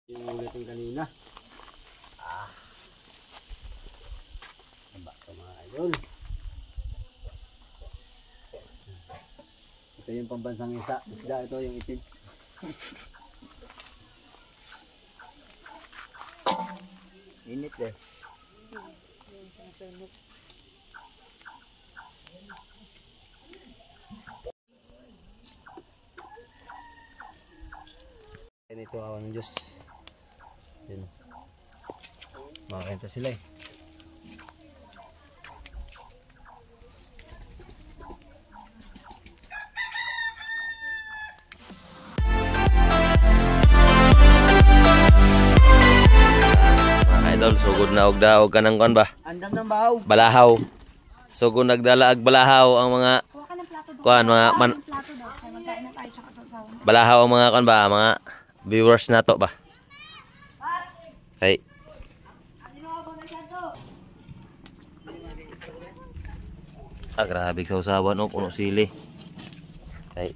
Yung ulit yung kanina. Taba ito mga idol. Ito yung pambansang isda. Ito yung itim. Init eh. Ito awan ng Diyos. Yun. Makakenta sila eh. Mga idol, sugod na og daog kanang kon ba? Andam ng bahaw. Balahaw. Sugod nagdala ag balahaw ang mga kuan mga balahaw ang mga kon ba, mga viewers nato ba. Hey. Grabe sa usawan og puno sili. Hey.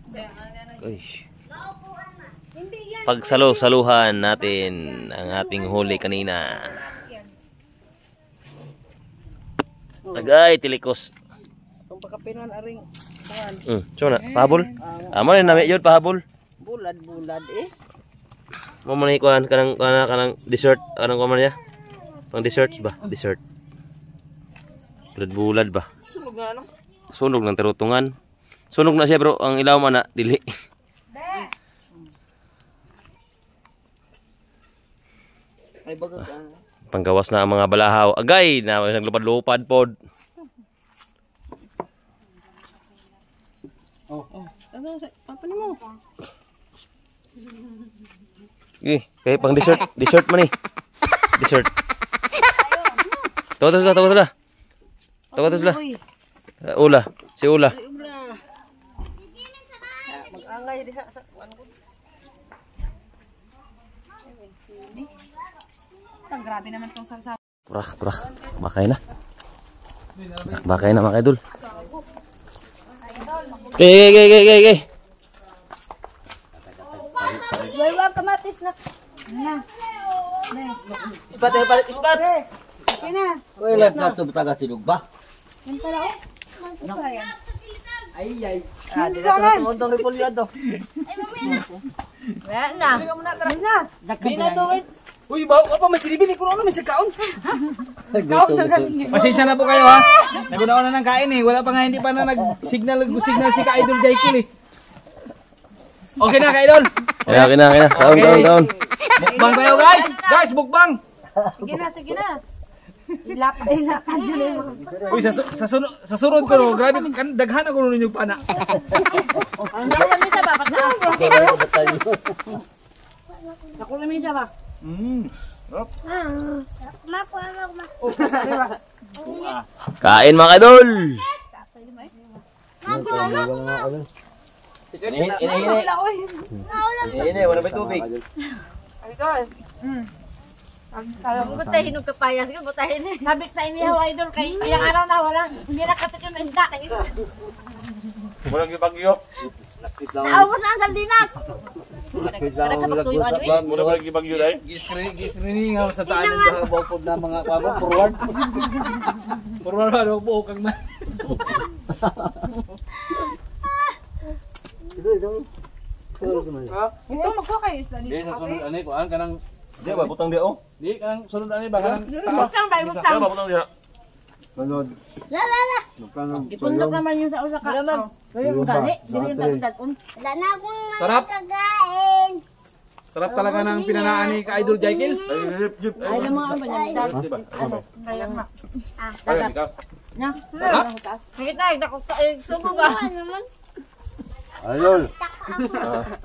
Uy. Pagsalo-saluhan natin ang ating huli kanina. Agay tilikos. Kung pakapinan aring kuan. So na pahabol. Amo na nami yun pahabol. Bulad-bulad eh. Mo man kuan kanang dessert kanang kuan niya. Pang desserts ba? Dessert. Bulad-bulad ba? Sunog nga ano? Sunog ng terutungan. Sunog na siya bro, ang ilaw man na dili. Ay bagag ka. Panggawas na ang mga balahaw. Agay na naglupad-lupad pod. Oh. Ano sa papanin mo? Kay pang dessert man eh. Dessert. Tawa sila. Ula, si Ula. Mag-angay diha sa kuan ko. Grabe naman tong sarsa. Purak. Bakay na. Bakay na mga idol. Gay. Wala kamatis na. Na. Ispat. Okay na. Wala na to taga silog ba? Yan pala oh. Ay. Di na to tong repolyado. Wala na. Di na to. Uy, apa may tinibili ko ano may sikaon. Pasensya na po kayo ha. Nagunaon na ng kain eh. Wala pa nga hindi pa na nag-signal si Ka-Idol Jaikil eh. Okay na Ka-Idol. Okay na. Taon. Mukbang tayo guys. Guys, mukbang. Sige na. Ilatan nyo na. Uy, sa sunod ko no, grabe kan daghan ako ninyo pana. Ang naman niya sa babat na. Ako naman siya ba? Kain mga idol. Ini wala may tubig. Butay hinog kapayas ka, butay ni. Sabi sa inyo idol kay iyang araw na wala. Hindi nakatikim ng isda. Walang gibagyo. Naubos na ang sardinas. Kada ka magtuyuan eh. Walang gibagyo dai. Gisrini nga sa taan ng bawpod na mga kwabo forward. Forward ba do buo kang man. Ito magko kayo isda Di dito. sa sunod ani ko an kanang Di ba butang di oh? di kanang sunod ani ba kanang Bustang ba, bustang. Di ba butang di? Sunod. La. Ipundok naman yung sa usa ka. Kayo mo gali, dili yung tagtag-on. Wala na akong Sarap. kagain. Sarap talaga ng pinanaan ni Ka-Idol Jaikil. Ay na mga banyag. Kaya nga. Dagat. Na. Kita nako subo ba? Ayun.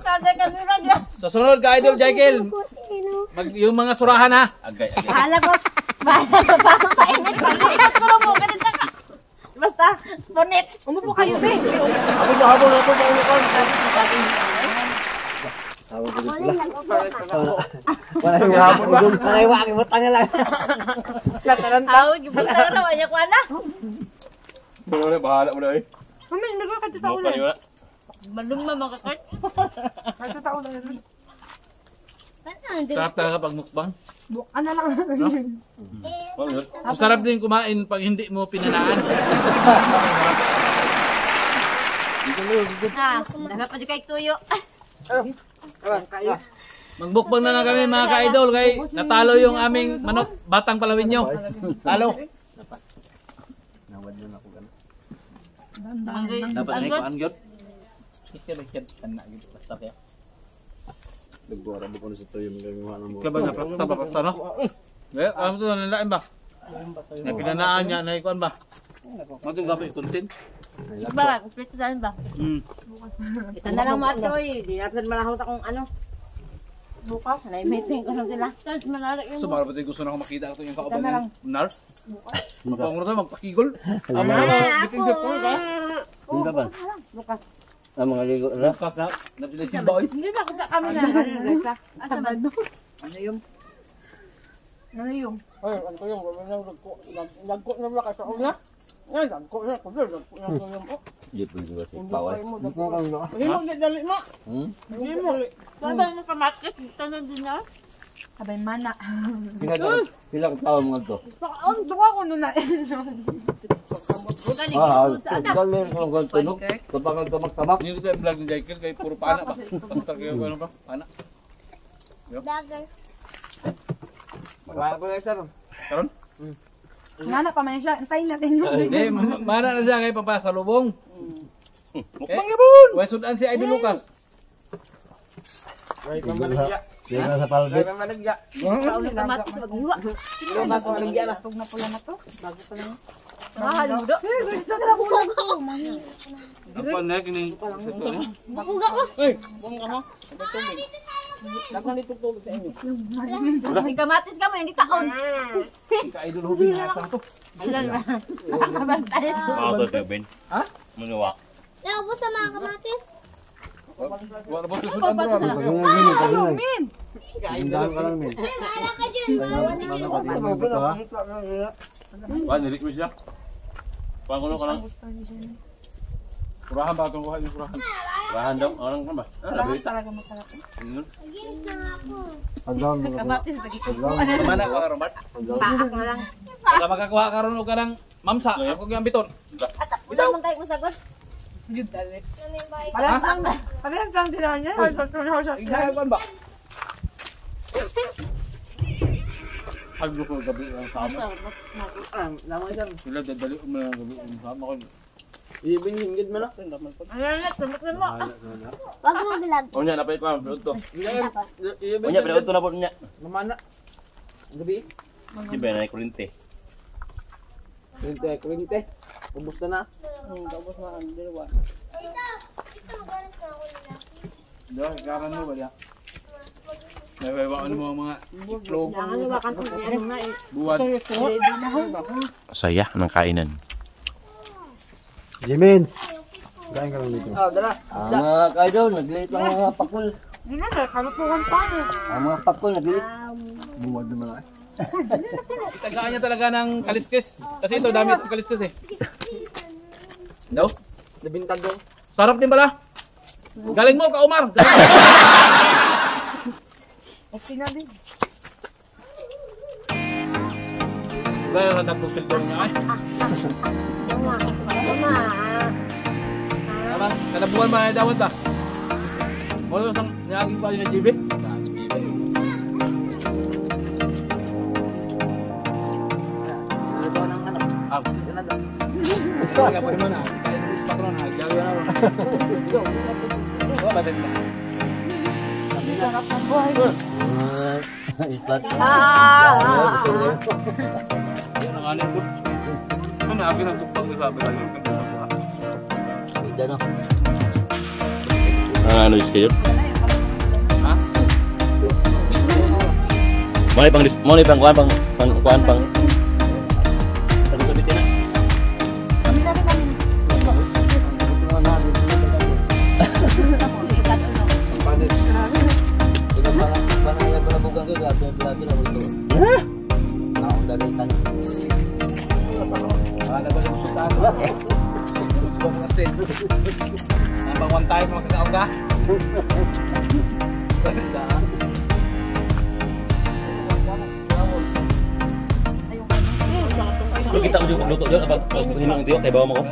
Tanda kamera dia. Sa sunod Ka-Idol Jaikil, yung mga surahan ha. Agay. Bahala ko pasok sa init. Pagkakot ko na mo ganito ka. Basta bonnet. Umupo kayo be. Habol na to ba ulo Wala yung hapon ba? Wala yung waking butang nila. Aw, gibuta na raw anya ko ana. Bahala mo na eh. Kami nagka ka tao na. Malum makakart. Ay tao na. Sarap talaga pag mukbang. Ano lang. Masarap din kumain pag hindi mo pinanaan. Dapat pa kay tuyo. Magbukbang na lang kami mga ka-idol kay natalo yung aming manok batang palawinyo. Talo. Dapat na ikuan gyud. Kikit kana gitu basta kaya. Nagbuara mo ko na sa tuyo mo. Kaba na pakta no. Eh, amo to nalain ba? Na pinanaan niya na ikuan ba? Matong gabi content. Ba, split saan ba? Ito na lang matoy. Di natin malahot akong ano. Bukas, na meeting ko lang sila. Tapos malala yung So para pati gusto na ako makita ito yung kauban ng nurse. Magpapangro tayo magpakigol. Amo na biting dito ka. Hindi ba? bukas. Ang mga ligo na. Bukas na napili si boy. Hindi na kita kami na. Asa ba do? Ano yung? Ano yung? Ay, ano yung nagko na wala ka sa una? Ay, nagko na ko dito. Hindi po juga si Paway. Hindi mo dali mo. Hindi mo. Sabay mo kamatis, tanong din na. Sabay mana. Pila ka taon mga to? Ang duka ko nun na. Dali ko ng tunog. Kapag tamak-tamak. Hindi ko yung vlog ni Jaikil kay puro pana ba? Pagkak kayo ano ba? Pana. Wala ko na sir. Karon? Nga na pa man siya. Antayin natin yun. Hindi, mana na siya kay papasalubong. Mukbang yun! Wesudan si Idol Lucas. Ay, pamanagya. Hindi na sa palbit. Ay, pamanagya. Kamatis, maghiwa. Lumabas ko maligya na. Pag na pula na to. Bago pa lang. Mahaludo. Ako na kining ito niya. Makuga ko. Hey, buong ka mo. Dapat dito tulog sa inyo. May kamatis ka mo, hindi taon. Ka Idol Hubin na ata to. Ayan ba? Nakakabantay. Mga to, Ben. Ha? Manuwa. Naubos sa mga kamatis. Wala ba susudan bro? Hindahan ka lang, men. Ala ka dyan. Bawa na Ba, nirequest siya. Pangulo ka lang. Kurahan ba itong kuha yung kurahan? Bahan daw. Orang kan ba? Labita. Talaga masarap. Ginis na ako. Agam. Kamatis, bagi ko. Mana ko na Robert? Paak na lang. Wala makakuha ka ron o ka ng mamsa. Ako yung biton. Ito man tayo masagot. Yun dali. Parehas lang din niya. Ignayan ba? Haglo ko gabi ang sama. Lamang sir. Sila dadali ko na gabi ang sama ko. Ibig hinggid mo na. Ayan na, tumaklan mo. Wag mo bilag. Unya, napay ko ang produkto. Ibig Unya, produkto na po niya. mamana. Gabi. Di ba na kurente? Kurinte. Ubus na na. Ubus na ang dalawa. Dah, karan mo ba ya? Nawawa ano mo mga itlog, buwan. Saya ng kainan. Jimin. Kain ka lang dito. Oh, dala. Mga ka-idol, nagliit lang mga pakul. Hindi na, kalutuhan pa niya. Ang mga pakul, nagliit. Buwag naman ay. Itagaan niya talaga ng kaliskis. Kasi ito, dami itong kaliskis eh. Daw? Nabintag doon. Sarap din pala. Galing mo, Ka-Umar. Ay, sinabi. Gaya na nagpusildo niya ay. Tama, kanabuhan ba na dawat ba? Wala isang naging pa yung GB. Ito nang ano. Ah, Yan na daw. kaya pa naman ah. Kaya ng patron ah. Gawin na ron. Oh, badal na. Sarap ng buhay. Islat. Yan ang anin ko. Ano, agin ang tupag na sabi lang. Diyan o. Ano is kayo? Ha? Mau pang kuan pang. Sabit-sabit na. Kami na rin namin. Panaya pala bugang ko, gabi na ito. Akong dalitan. Wala ba sa usutan? Gusto mo kasi. Nambang one time makakauga. kita ko juga luto jud apa hinong tiyo kay bawa mo ko.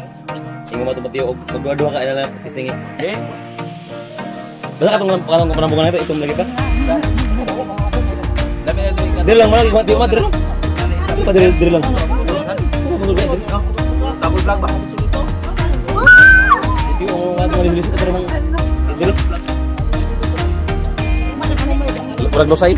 Ingon mo to tiyo og magduha ka ina lang istingi. Eh. Basta katong panambukan ito itom lagi pa. Dami na ito. Diri lang malagi tiyo ma diri lang. Diri lang. Tapos vlog ba? Tiyo ang malilis ka pero mang diri. Kurang dosay.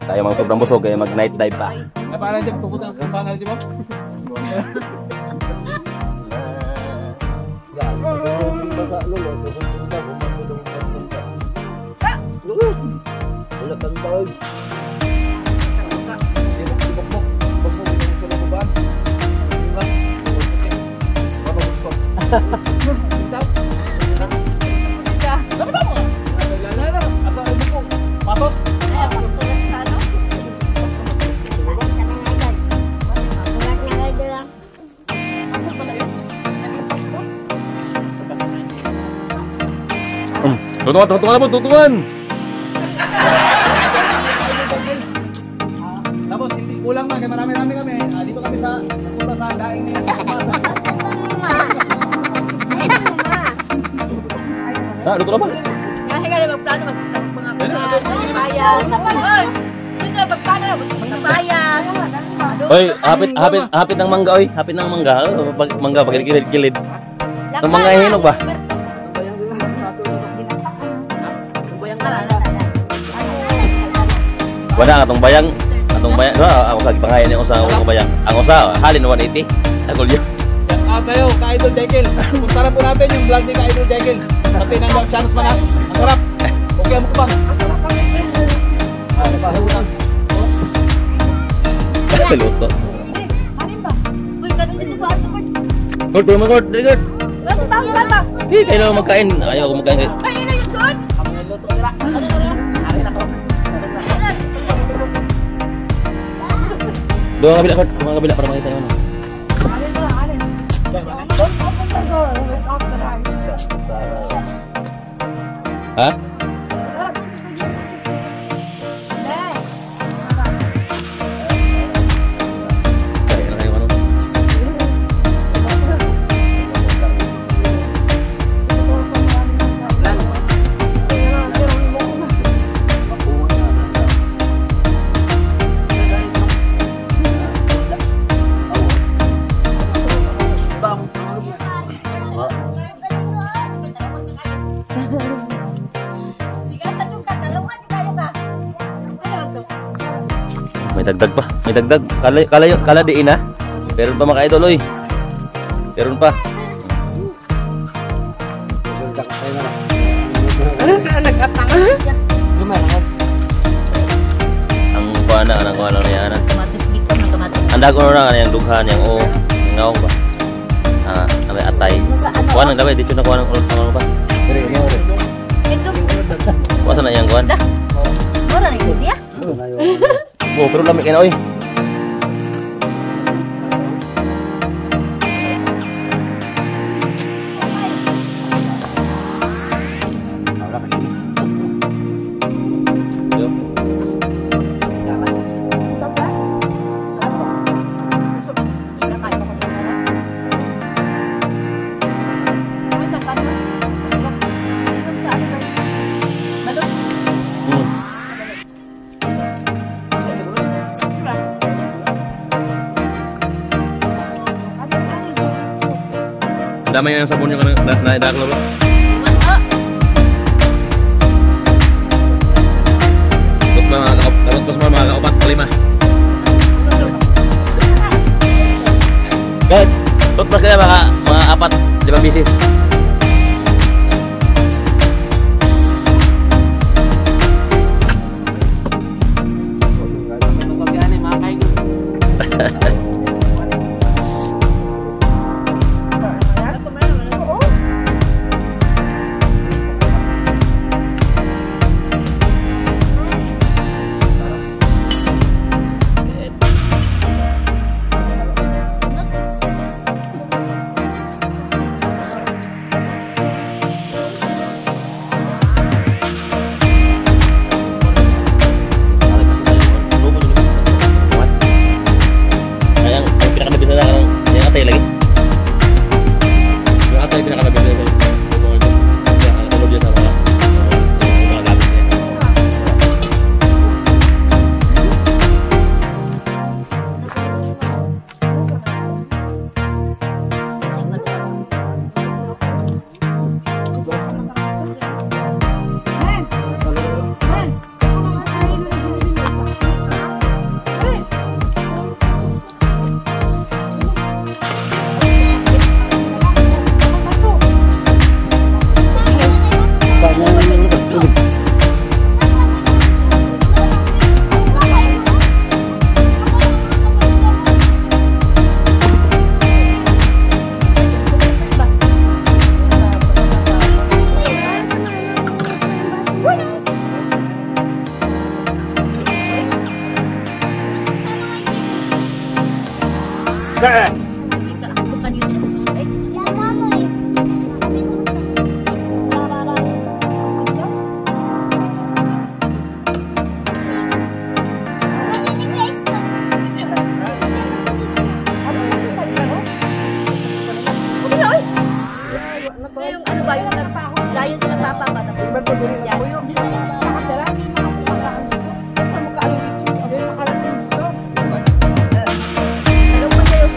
Tayo mga sobrang busog kaya mag night dive pa. Ay parang dyan, pupunta ang pangal, di ba? Tutuan. Tapos hindi kulang man, kaya marami-rami kami. Dito kami sa punta sa daing ni Luto na ba? Kasi ka na magplano, magpapayas. Sino na magplano, magpapayas. Oy, hapit ng mangga oy, hapit ng mangga. Mangga pag kilid-kilid. Ang mga hinog ba? Wala atong bayang. Ako sa pangayan niya sa akong bayang. Ang usa halin 180. Ako liyo. Kayo, Ka-Idol Jekyll. Magtara po natin yung vlog ni Ka-Idol Jekyll. Pati ng Shanos Manas. Ang sarap. Okay mo ko bang? Luto. Uy, ganun dito ba? Gord, very good. Kayo na magkain. Ayaw ako magkain. Ay, ina yung doon! Doon kabila para makita nyo. Ha? May dagdag pa. May dagdag. Kala diin ha. Meron pa mga idol oy. Meron pa. Ang kuana na yan. Anda ko na yang dughan yang ngaong ba. May atay. Kuan ang dito na kuan ang ba. Ito. Kuasa na yang kuan. Mura na yun dia. Oh, pero lamig na oy. Damay yung sabon yung naidak lo. Tapos mga kaupat kalima. Guys, tapos kaya mga 4-5 bisis. yung ano ba, yung layo sa nagpapapa. Tapos yan. Ano pa sa'yo?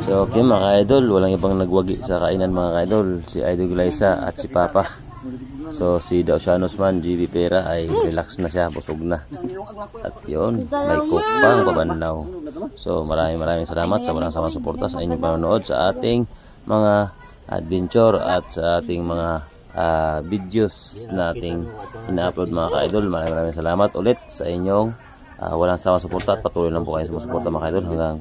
So okay mga idol, walang ibang nagwagi sa kainan mga idol, si Idol Glyza at si Papa. So si Dausianos man, GB Pera ay relax na siya, busog na. At yun, may cook pang pabanlaw. So maraming salamat sa walang samang suporta sa inyong panonood sa ating mga adventure at sa ating mga videos nating ina-upload mga ka-idol. Maraming salamat ulit sa inyong walang samang suporta at patuloy lang po kayo sa mga suporta mga ka-idol hanggang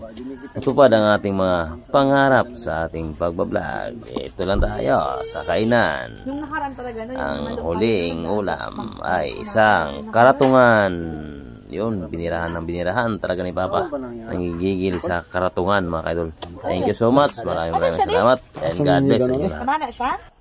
matupad ang ating mga pangarap sa ating pagbablog. Ito lang tayo sa kainan. Ang huling ulam ay isang karatungan. Yun, binirahan ng binirahan talaga ni Papa. Nangigigil sa karatungan mga kaidol. Thank you so much. Maraming salamat. And God bless.